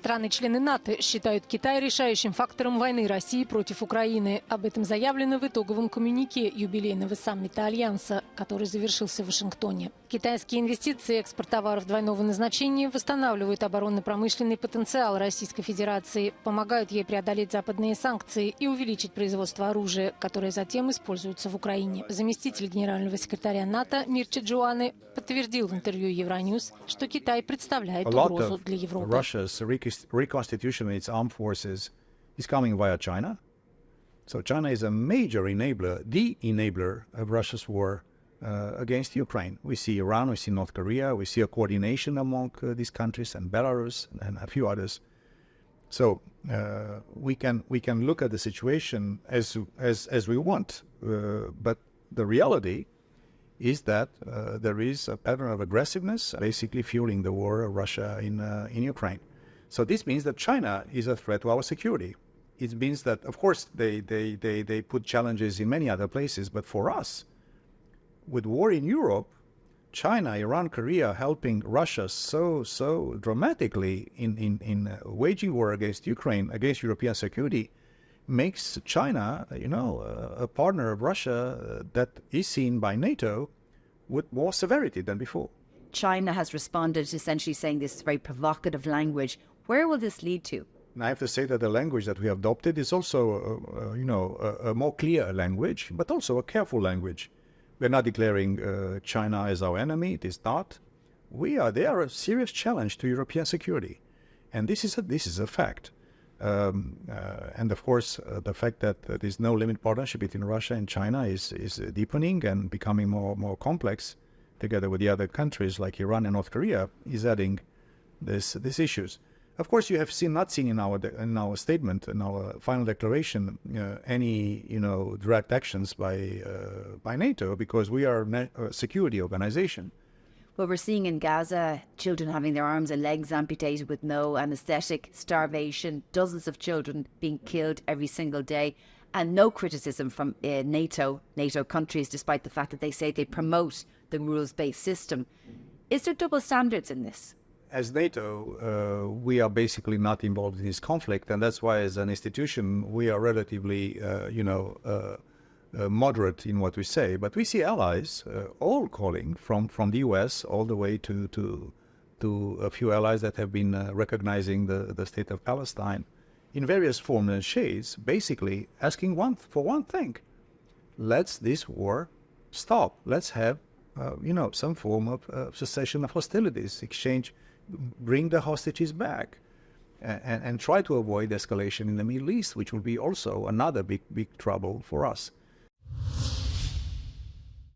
Страны-члены НАТО считают Китай решающим фактором войны России против Украины. Об этом заявлено в итоговом коммюнике юбилейного саммита альянса, который завершился в Вашингтоне. Китайские инвестиции и экспорт товаров двойного назначения восстанавливают оборонно-промышленный потенциал Российской Федерации, помогают ей преодолеть западные санкции и увеличить производство оружия, которое затем используется в Украине. Заместитель генерального секретаря НАТО Мирча Джоанэ подтвердил в интервью Euronews, что Китай представляет угрозу для Европы. Reconstitution of its armed forces is coming via China. So China is a major enabler, the enabler of Russia's war against Ukraine. We see Iran, we see North Korea, we see a coordination among these countries and Belarus and a few others. So we can look at the situation as we want, but the reality is that there is a pattern of aggressiveness, basically fueling the war of Russia in Ukraine. So this means that China is a threat to our security. It means that, of course, they put challenges in many other places, but for us, with war in Europe, China, Iran, Korea helping Russia so dramatically in waging war against Ukraine, against European security, makes China, a partner of Russia that is seen by NATO with more severity than before. China has responded essentially saying this is very provocative language. Where will this lead to? And I have to say that the language that we have adopted is also, a more clear language, but also a careful language. We're not declaring China as our enemy. It is not. They are a serious challenge to European security, and this is a fact. And of course, the fact that there is no limit partnership between Russia and China is deepening and becoming more complex, together with the other countries like Iran and North Korea, is adding these issues. Of course, you have not seen in our statement, in our final declaration, any direct actions by NATO, because we are a security organization. Well, we're seeing in Gaza children having their arms and legs amputated with no anaesthetic, starvation, dozens of children being killed every single day, and no criticism from NATO countries, despite the fact that they say they promote the rules-based system. Is there double standards in this? As NATO, we are basically not involved in this conflict, and that's why as an institution we are relatively, moderate in what we say. But we see allies all calling from the US all the way to a few allies that have been recognizing the state of Palestine in various forms and shades, basically asking for one thing: let's this war stop. Let's have some form of cessation of hostilities, exchange, bring the hostages back, and try to avoid escalation in the Middle East, which will be also another big trouble for us.